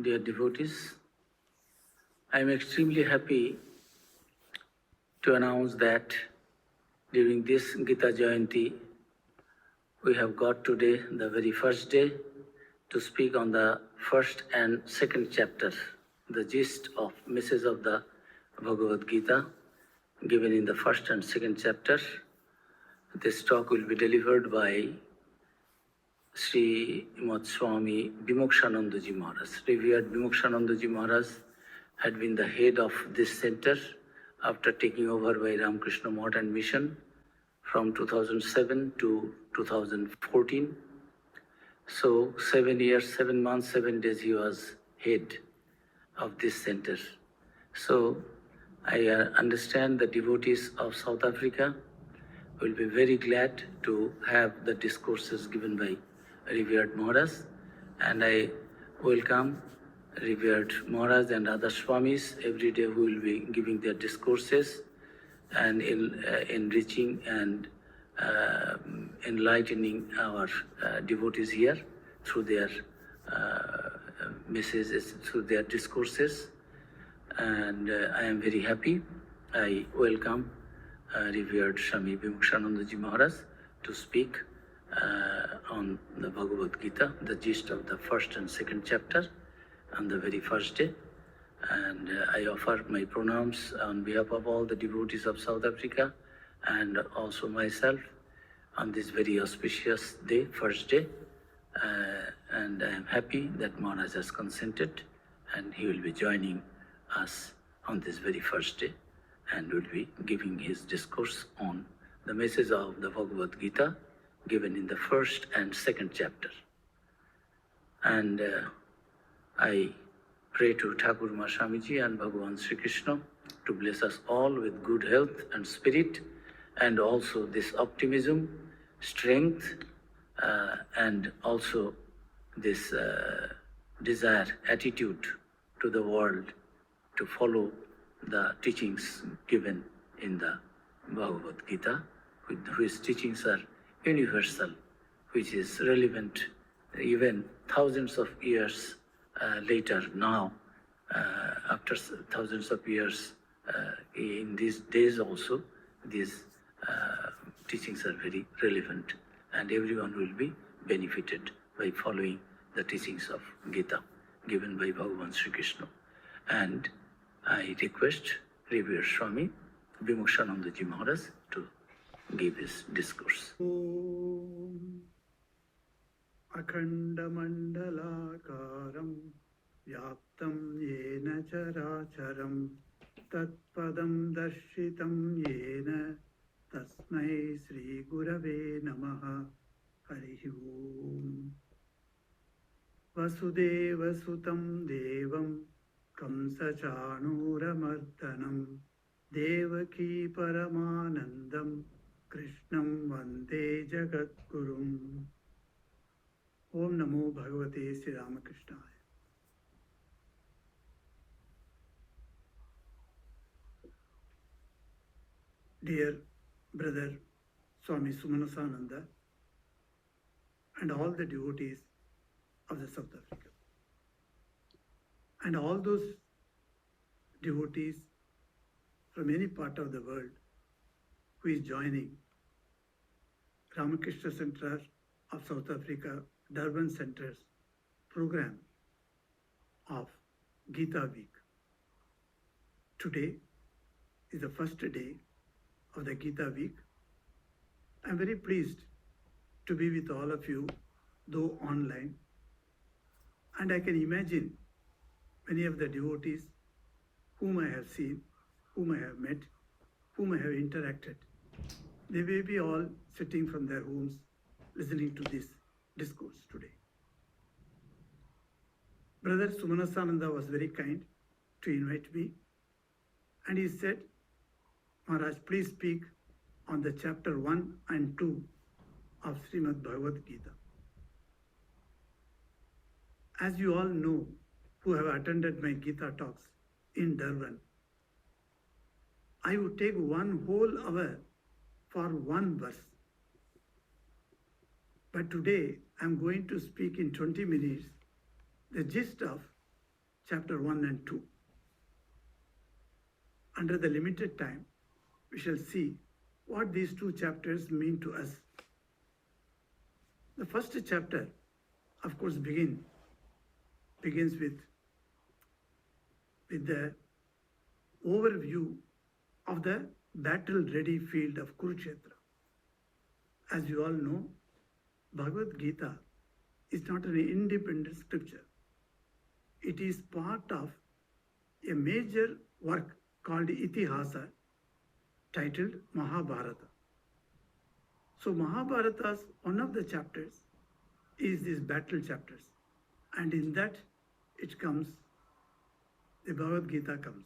dear devotees, I am extremely happy to announce that during this Gita Jayanti, we have got today the very first day to speak on the first and second chapter, the gist of message of the Bhagavad Gita given in the first and second chapter. This talk will be delivered by Sri Imad Swami Vimokshanandaji Maharaj. Revered Vimokshanandaji Maharaj had been the head of this center after taking over by Ramakrishna Math and Mission from 2007 to 2014. So 7 years, 7 months, 7 days he was head of this center. So I understand the devotees of South Africa will be very glad to have the discourses given by revered Maharaj, and I welcome revered Maharaj and other Swamis every day who will be giving their discourses and enriching and enlightening our devotees here through their messages, through their discourses. And I am very happy. I welcome revered Swami Vimokshanandaji Maharaj to speak on the Bhagavad Gita, the gist of the first and second chapter on the very first day. And I offer my pronouns on behalf of all the devotees of South Africa and also myself on this very auspicious day, first day. And I am happy that Maharaj has consented and he will be joining us on this very first day and will be giving his discourse on the message of the Bhagavad Gita given in the first and second chapter. And I pray to Thakur Ma Swamiji and Bhagavan Sri Krishna to bless us all with good health and spirit, and also this optimism, strength, and also this desire, attitude to the world to follow the teachings given in the Bhagavad Gita, whose teachings are universal, which is relevant even thousands of years later now, after thousands of years in these days also, these teachings are very relevant and everyone will be benefited by following the teachings of Gita given by Bhagavan Sri Krishna. And I request Revered Swami Vimokshanandaji Maharaj to give his discourse. अखण्डमण्डलाकारं व्याप्तं येन चराचरं तत्पदं दर्शितं येन तस्मै श्रीगुरवे नमः। हरिः ओम्। वसुदेवसुतं देवं कंसचाणूरमर्दनं देवकी परमानन्दं कृष्णं वन्दे जगद्गुरुम्। Om Namo Bhagavate Sri Ramakrishnaaya. Dear brother Swami Sumanasananda and all the devotees of the South Africa, and all those devotees from any part of the world who is joining Ramakrishna Center of South Africa, Durban Center's program of Gita Week. Today is the first day of the Gita Week. I am very pleased to be with all of you, though online, and I can imagine many of the devotees whom I have seen, whom I have met, whom I have interacted. They may be all sitting from their homes listening to this discourse today. Brother Sumanasananda was very kind to invite me, and he said, Maharaj, please speak on the chapter 1 and 2 of Srimad Bhagavad Gita. As you all know, who have attended my Gita talks in Durban, I would take one whole hour for one verse. But today, I'm going to speak in 20 minutes the gist of chapter 1 and 2. Under the limited time, we shall see what these two chapters mean to us. The first chapter, of course, begins with the overview of the battle-ready field of Kurukshetra. As you all know, Bhagavad Gita is not an independent scripture. It is part of a major work called Itihasa, titled Mahabharata. So Mahabharata's one of the chapters is these battle chapters, and in that it comes, the Bhagavad Gita comes.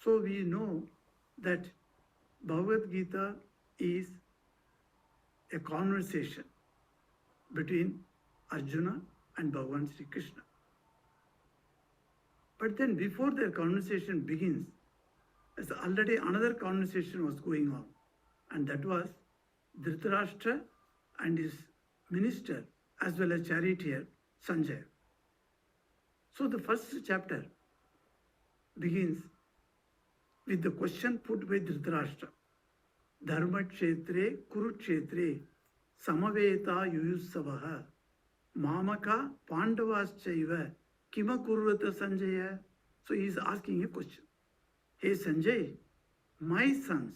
So we know that Bhagavad Gita is a conversation between Arjuna and Bhagavan Sri Krishna. But then before their conversation begins, as already another conversation was going on, and that was Dhritarashtra and his minister as well as charioteer Sanjaya. So the first chapter begins with the question put by Dhritarashtra. Dharma kshetre kurukshetre samaveta yuyusavaha mamaka pandavaschaiva kima kurvata Sanjaya. So he is asking a question. Hey Sanjay, my sons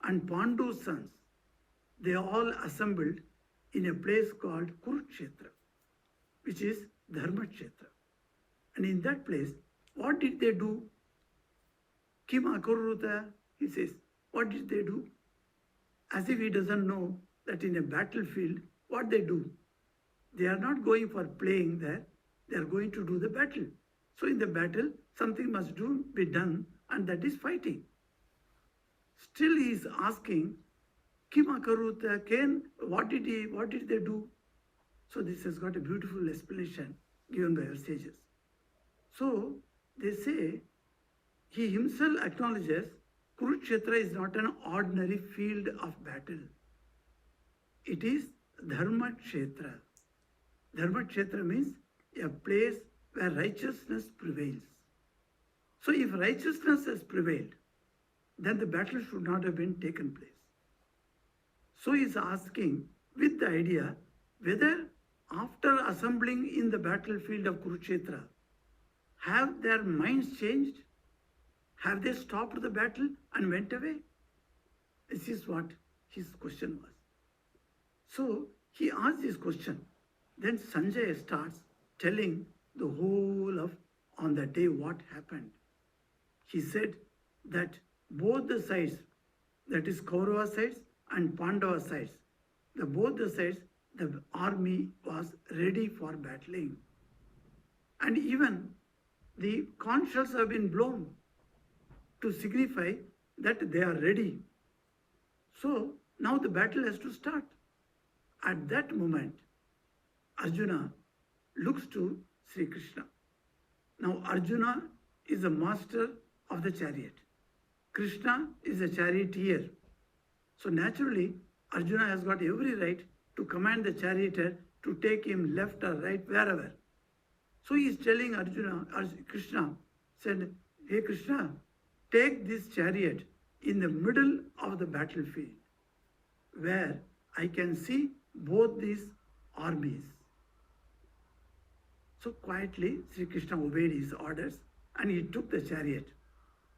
and Pandu's sons, they all assembled in a place called Kurukshetra, which is Dharma Kshetra. And in that place, what did they do? Kim Akuruta, he says, what did they do? As if he doesn't know that in a battlefield, what they do. They are not going for playing there, they are going to do the battle. So in the battle, something must be done, and that is fighting. Still he is asking, Kim Akaruta, Ken, what did they do? So this has got a beautiful explanation given by our sages. So they say, he himself acknowledges Kurukshetra is not an ordinary field of battle. It is Dharma Kshetra. Dharma Kshetra means a place where righteousness prevails. So if righteousness has prevailed, then the battle should not have been taken place. So he is asking with the idea whether after assembling in the battlefield of Kurukshetra, have their minds changed? Have they stopped the battle and went away? This is what his question was. So he asked this question. Then Sanjay starts telling the whole of on that day what happened. He said that both the sides, that is Kaurava sides and Pandava sides, both the sides, the army was ready for battling. And even the conch shells have been blown to signify that they are ready. So now the battle has to start. At that moment, Arjuna looks to Sri Krishna. Now Arjuna is the master of the chariot. Krishna is a charioteer. So naturally, Arjuna has got every right to command the charioteer to take him left or right, wherever. So he is telling Krishna said, hey Krishna, take this chariot in the middle of the battlefield where I can see both these armies. So quietly, Sri Krishna obeyed his orders and he took the chariot.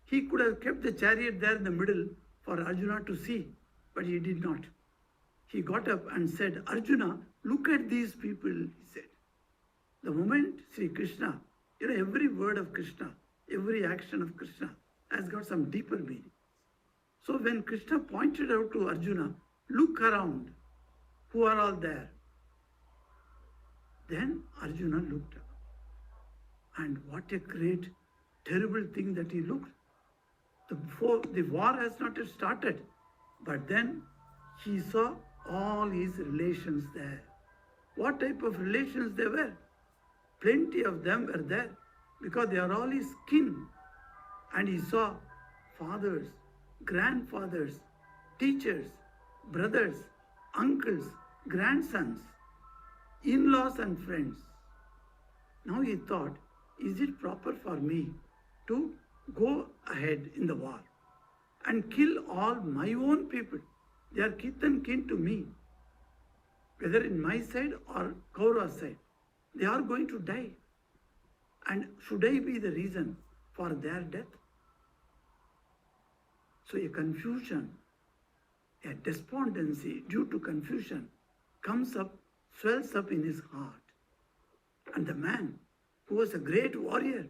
He could have kept the chariot there in the middle for Arjuna to see, but he did not. He got up and said, Arjuna, look at these people, he said. The moment Sri Krishna, every word of Krishna, every action of Krishna has got some deeper meaning. So when Krishna pointed out to Arjuna, look around, who are all there? Then Arjuna looked up. And what a great, terrible thing that he looked. The war has not yet started, but then he saw all his relations there. What type of relations they were? Plenty of them were there because they are all his kin. And he saw fathers, grandfathers, teachers, brothers, uncles, grandsons, in-laws and friends. Now he thought, is it proper for me to go ahead in the war and kill all my own people? They are kith and kin to me, whether in my side or Kaura's side. They are going to die. And should I be the reason for their death? So a confusion, a despondency due to confusion comes up, swells up in his heart. And the man who was a great warrior,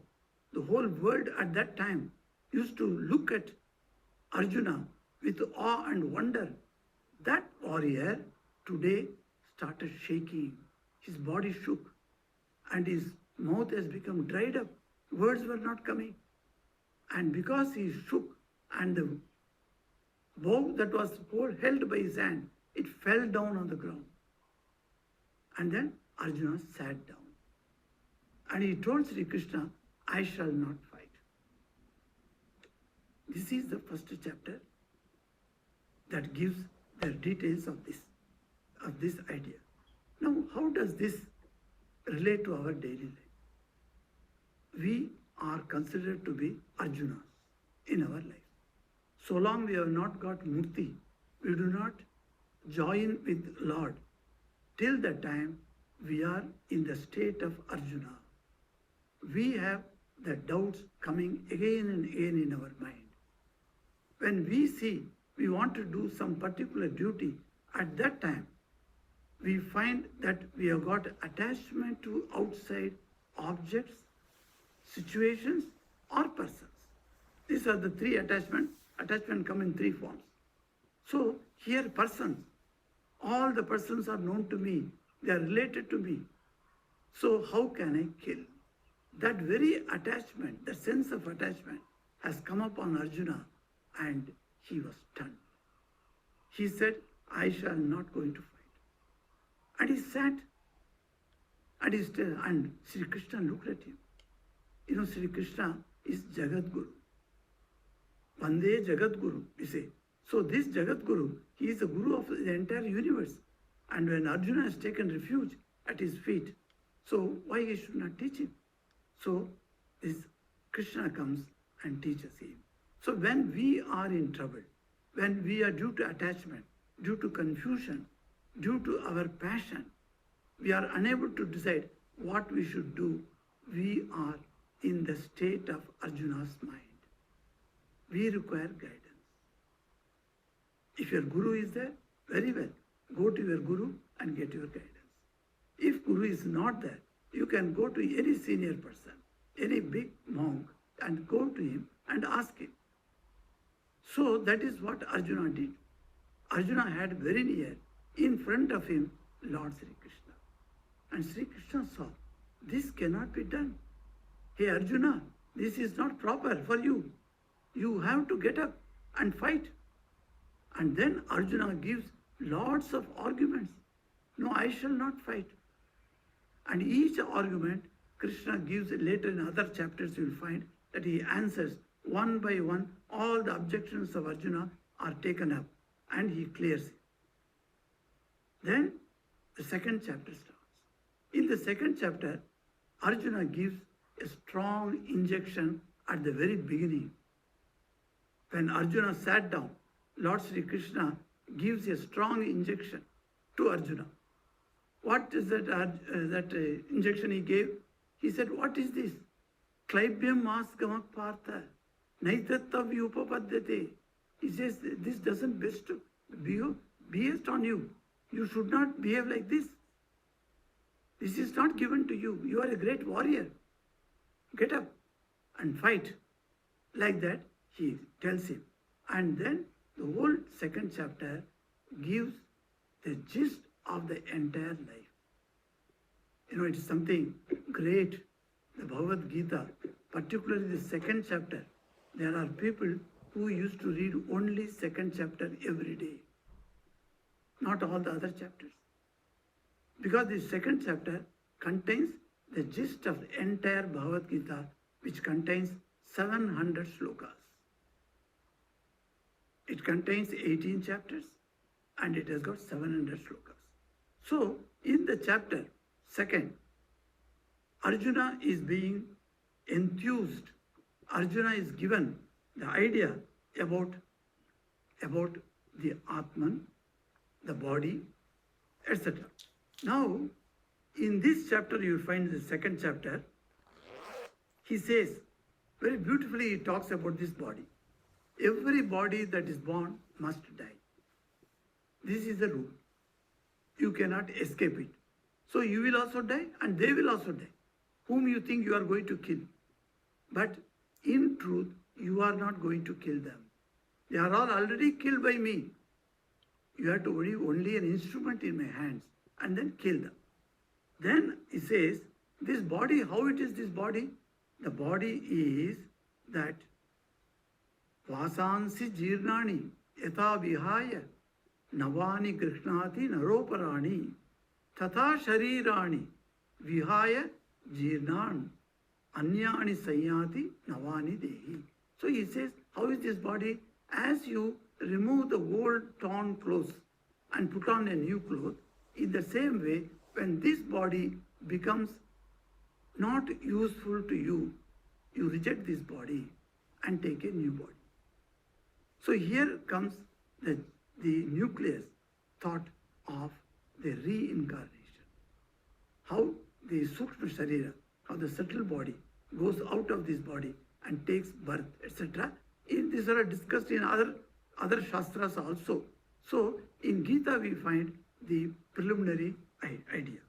the whole world at that time used to look at Arjuna with awe and wonder. That warrior today started shaking. His body shook and his mouth has become dried up. Words were not coming. And because he shook and the bow that was held by his hand, it fell down on the ground. And then Arjuna sat down. And he told Sri Krishna, I shall not fight. This is the first chapter that gives the details of this idea. Now, how does this relate to our daily life? We are considered to be Arjunas in our life. So long we have not got mukti, we do not join with Lord. Till that time, we are in the state of Arjuna. We have the doubts coming again and again in our mind. When we see we want to do some particular duty, at that time, we find that we have got attachment to outside objects, situations, or persons. These are the three attachments. Attachment come in three forms. So here persons, all the persons are known to me. They are related to me. So how can I kill? That very attachment, the sense of attachment has come upon Arjuna and he was stunned. He said, I shall not going to fight. And he sat and Sri Krishna looked at him. You know, Sri Krishna is Jagat Guru. Vande Jagat Guru, we say. So this Jagat Guru, he is the Guru of the entire universe. And when Arjuna has taken refuge at his feet, so why he should not teach him? So this Krishna comes and teaches him. So when we are in trouble, when we are due to attachment, due to confusion, due to our passion, we are unable to decide what we should do, we are in the state of Arjuna's mind. We require guidance. If your Guru is there, very well. Go to your Guru and get your guidance. If Guru is not there, you can go to any senior person, any big monk, and go to him and ask him. So that is what Arjuna did. Arjuna had very near, in front of him, Lord Sri Krishna. And Sri Krishna saw, this cannot be done. Hey Arjuna, this is not proper for you. You have to get up and fight. And then Arjuna gives lots of arguments. No, I shall not fight. And each argument, Krishna gives later in other chapters, you will find that he answers one by one. All the objections of Arjuna are taken up and he clears it. Then the second chapter starts. In the second chapter, Arjuna gives a strong injection at the very beginning. When Arjuna sat down, Lord Sri Krishna gives a strong injection to Arjuna. What is that injection he gave? He said, what is this? Klaibyam masgamak partha, naitattav upapadyate. He says, this doesn't based on you. You should not behave like this. This is not given to you. You are a great warrior. Get up and fight. Like that, he tells him. And then the whole second chapter gives the gist of the entire life. You know, it is something great. The Bhagavad Gita, particularly the second chapter, there are people who used to read only second chapter every day. Not all the other chapters. Because the second chapter contains the gist of the entire Bhagavad Gita, which contains 700 slokas. It contains 18 chapters and it has got 700 slokas. So, in the chapter second, Arjuna is being enthused, Arjuna is given the idea about the Atman, the body, etc. Now, in this chapter, you find the second chapter, he says, very beautifully, he talks about this body. Every body that is born must die. This is the rule. You cannot escape it. So you will also die and they will also die, whom you think you are going to kill. But in truth, you are not going to kill them. They are all already killed by me. You have to be only an instrument in my hands and then kill them. Then he says, this body, how it is this body? The body is that vasansi jirnani yatha vihaya navani krishnati naroparani tatha sharirani vihaya jirnan anyani sayati navani dehi. So he says, how is this body? As you remove the old torn clothes and put on a new cloth, in the same way, when this body becomes not useful to you, you reject this body and take a new body. So here comes the nucleus thought of the reincarnation. How the Sukshma Sharira, how the subtle body goes out of this body and takes birth, etc. These are discussed in other Shastras also. So in Gita we find the preliminary idea.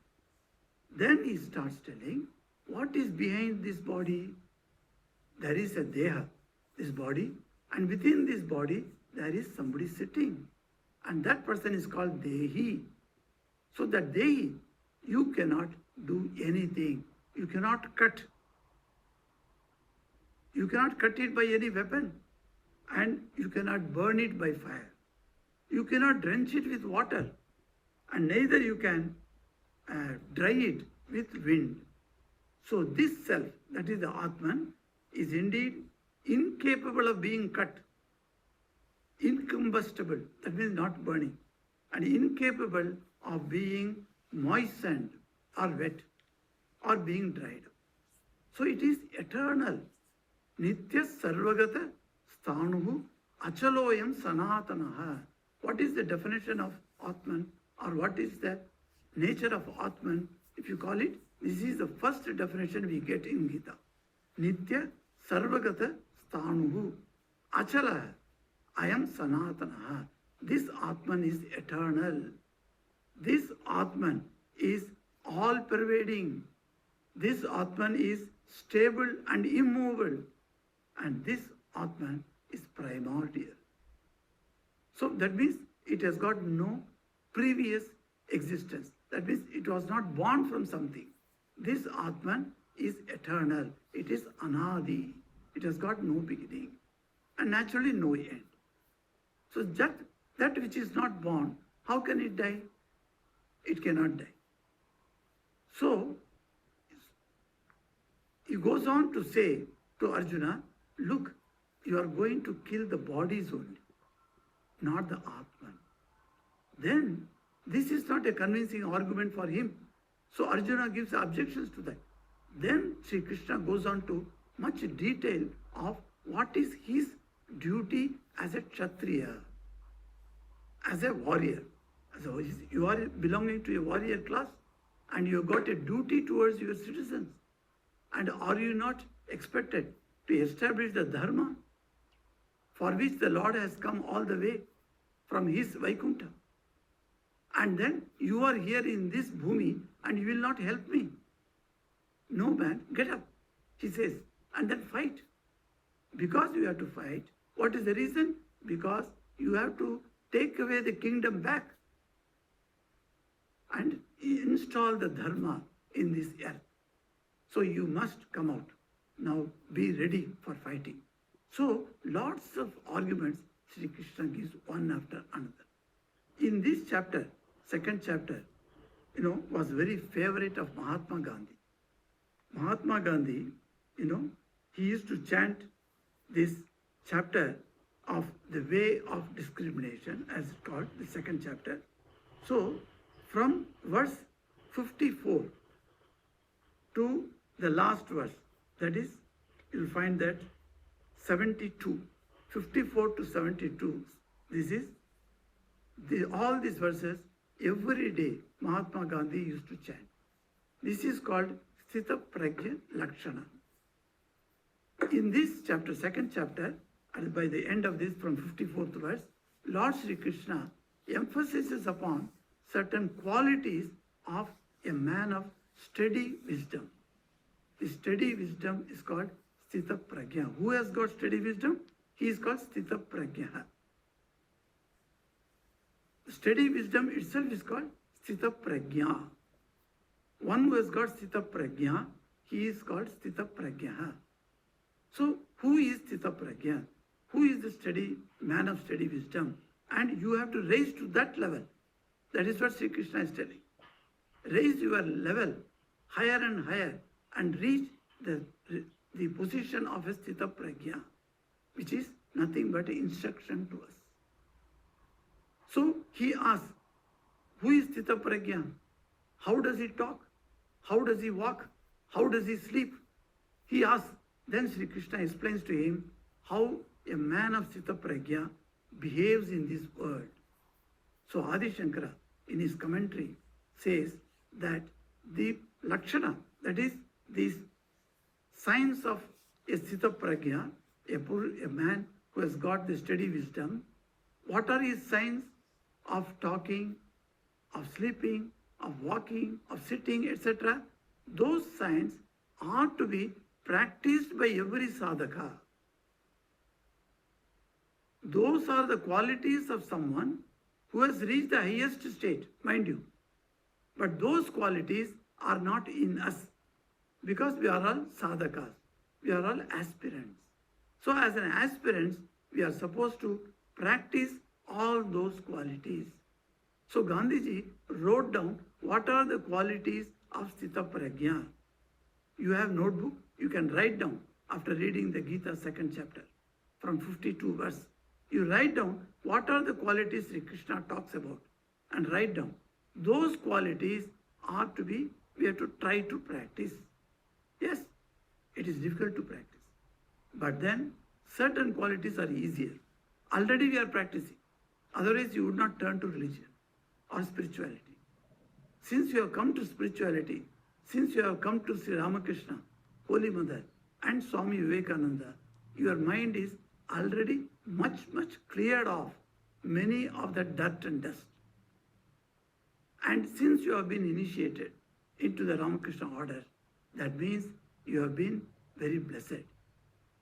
Then he starts telling what is behind this body. There is a Deha, this body, and within this body there is somebody sitting. And that person is called Dehi. So that Dehi, you cannot do anything. You cannot cut. You cannot cut it by any weapon. And you cannot burn it by fire. You cannot drench it with water. And neither you can dry it with wind. So this self, that is the Atman, is indeed incapable of being cut, incombustible, that means not burning, and incapable of being moistened or wet or being dried. So it is eternal. Nitya Sarvagata Sthanuhu Achaloyam Sanatanaha. What is the definition of Atman, or what is the nature of Atman? If you call it, this is the first definition we get in Gita. Nitya Sarvagata Sthanuhu Achala Ayam Sanatanaha. This Atman is eternal. This Atman is all pervading. This Atman is stable and immovable. And this Atman is primordial. So that means it has got no previous existence. That means it was not born from something. This Atman is eternal. It is anadi. It has got no beginning and naturally no end. So that which is not born, how can it die? It cannot die. So he goes on to say to Arjuna, look, you are going to kill the bodies only, not the Atman. Then this is not a convincing argument for him. So Arjuna gives objections to that. Then Sri Krishna goes on to much detail of what is his duty as a Kshatriya, as a warrior. So you are belonging to a warrior class and you have got a duty towards your citizens. And are you not expected to establish the dharma for which the Lord has come all the way from his Vaikuntha? And then you are here in this bhumi and you will not help me. No, man, get up, he says, and then fight. Because you have to fight, what is the reason? Because you have to take away the kingdom back and install the dharma in this earth. So you must come out. Now be ready for fighting. So lots of arguments Sri Krishna gives one after another. In this chapter, second chapter, was very favorite of Mahatma Gandhi. Mahatma Gandhi, he used to chant this chapter of the way of discrimination, as it's called, the second chapter. So from verse 54 to the last verse, that is you'll find that 72, 54 to 72, this is all these verses every day Mahatma Gandhi used to chant. This is called Sthita Prajna Lakshana. In this chapter, second chapter, and by the end of this, from 54th verse, Lord Sri Krishna emphasizes upon certain qualities of a man of steady wisdom. The steady wisdom is called Sthita Prajna. Who has got steady wisdom? He is called Sthita Prajna. Steady wisdom itself is called Sthita Prajna. One who has got Sthita Prajna, he is called Sthita Prajna. So, who is Sthita Prajna? Who is the steady man of steady wisdom? And you have to raise to that level. That is what Sri Krishna is telling. Raise your level higher and higher and reach the position of a Sthita Prajna, which is nothing but instruction to us. So he asks, who is Sthita Prajna? How does he talk? How does he walk? How does he sleep? He asks. Then Sri Krishna explains to him how a man of Sthita Prajna behaves in this world. So Adi Shankara in his commentary says that the Lakshana, that is these signs of a Sthita Prajna, a man who has got the steady wisdom, what are his signs of talking, of sleeping, of walking, of sitting, etc.? Those signs are to be practiced by every sadhaka. Those are the qualities of someone who has reached the highest state, mind you. But those qualities are not in us because we are all sadhakas. We are all aspirants. So as an aspirants, we are supposed to practice all those qualities. So Gandhiji wrote down what are the qualities of Sthita Prajna. You have notebook, you can write down after reading the Gita second chapter from 52 verse. You write down what are the qualities Sri Krishna talks about and write down. Those qualities are to be, we have to try to practice. Yes, it is difficult to practice. But then certain qualities are easier. Already we are practicing. Otherwise you would not turn to religion or spirituality. Since you have come to spirituality, since you have come to Sri Ramakrishna, Holy Mother and Swami Vivekananda, your mind is already much cleared off many of the dirt and dust. And since you have been initiated into the Ramakrishna order, that means you have been very blessed.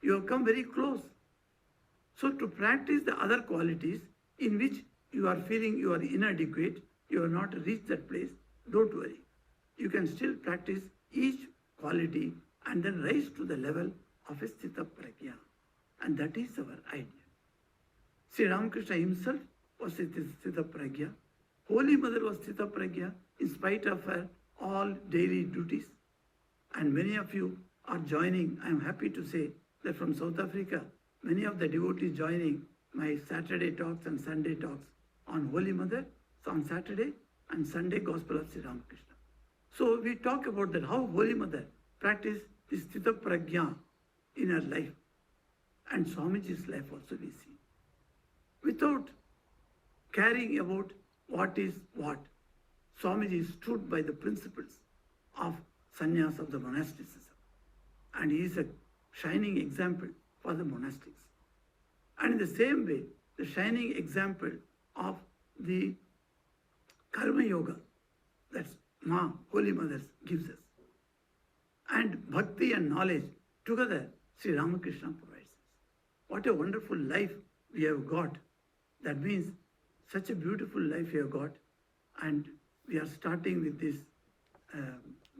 You have come very close. So to practice the other qualities in which you are feeling you are inadequate, you have not reached that place, don't worry. You can still practice each quality and then rise to the level of a Sthita Prajna. And that is our idea. Sri Ramakrishna himself was Sthita Prajna. Holy Mother was Sthita Prajna in spite of her all daily duties. And many of you are joining. I am happy to say that from South Africa, many of the devotees joining my Saturday talks and Sunday talks on Holy Mother, so on Saturday and Sunday Gospel of Sri Ramakrishna. So we talk about that, how Holy Mother practiced this Sthita Prajna in her life. And Swamiji's life also we see. Without caring about what is what, Swamiji stood by the principles of sannyas of the monasticism. And he is a shining example for the monastics. And in the same way, the shining example of the Karma Yoga, that's Ma, Holy Mother, gives us. And bhakti and knowledge, together, Sri Ramakrishna provides us. What a wonderful life we have got. That means such a beautiful life we have got. And we are starting with this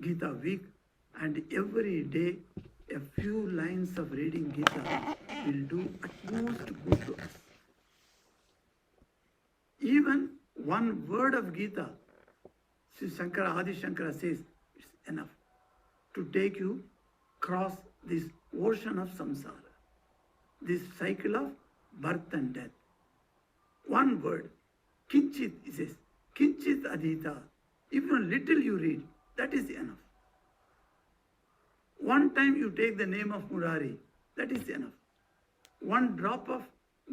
Gita week. And every day, a few lines of reading Gita will do utmost good to us. Even one word of Gita, Sri Shankara, Adi Shankara says, it's enough to take you across this ocean of samsara, this cycle of birth and death. One word, kinchit, he says, kinchit adhita. Even a little you read, that is enough. One time you take the name of Murari, that is enough. One drop of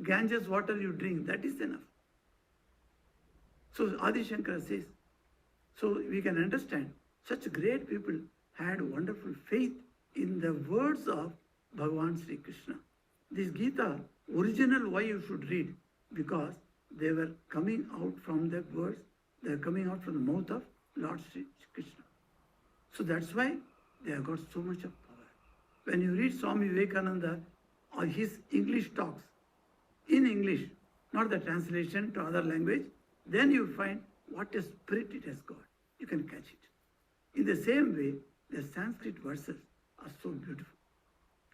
Ganges water you drink, that is enough. So Adi Shankara says, so we can understand such great people had wonderful faith in the words of Bhagavan Sri Krishna. This Gita, original why you should read, because they were coming out from the words, they are coming out from the mouth of Lord Sri Krishna. So that's why they have got so much of power. When you read Swami Vivekananda or his English talks, in English, not the translation to other language, then you find what a spirit it has got. You can catch it. In the same way, the Sanskrit verses are so beautiful.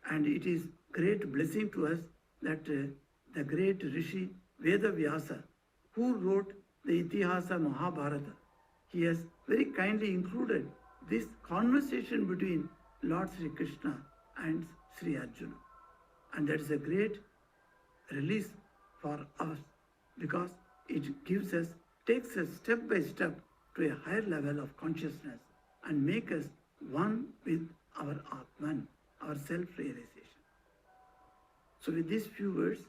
And it is great blessing to us that the great Rishi Veda Vyasa, who wrote the Itihasa Mahabharata, he has very kindly included this conversation between Lord Sri Krishna and Sri Arjuna. And that is a great release for us because it gives us, takes us step by step to a higher level of consciousness and make us one with our Atman, our self-realization. So with these few words,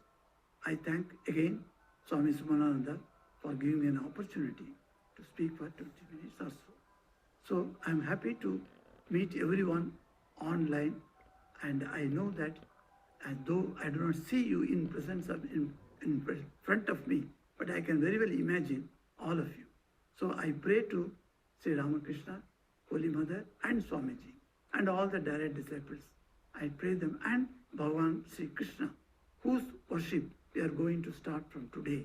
I thank again Swami Sumananda for giving me an opportunity to speak for 20 minutes or so. So I'm happy to meet everyone online, and I know that though I do not see you in presence of in front of me, but I can very well imagine all of you. So I pray to Sri Ramakrishna, Holy Mother, and Swamiji, and all the direct disciples. I pray them and Bhagavan Sri Krishna, whose worship we are going to start from today.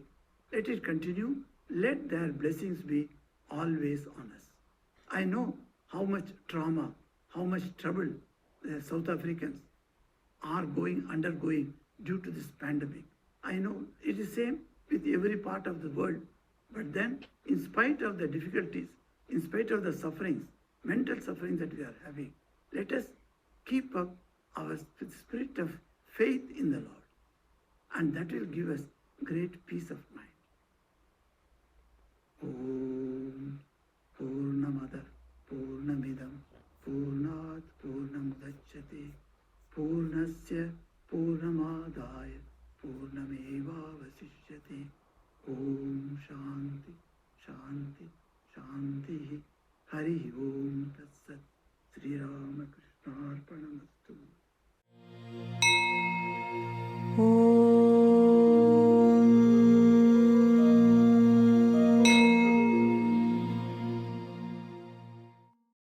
Let it continue. Let their blessings be always on us. I know how much trauma, how much trouble the South Africans are undergoing due to this pandemic. I know it is same with every part of the world. But then, in spite of the difficulties, in spite of the sufferings, mental sufferings that we are having, let us keep up our spirit of faith in the Lord. And that will give us great peace of mind. Om Purnamada Purnamidam Purnat Purnamudachyate Purnasya Purnamadaya Purnameva Vasishyate. Om Shanti Shanti Shanti Hari Om Tatsat Sri Ramakrishna Arpanamastu.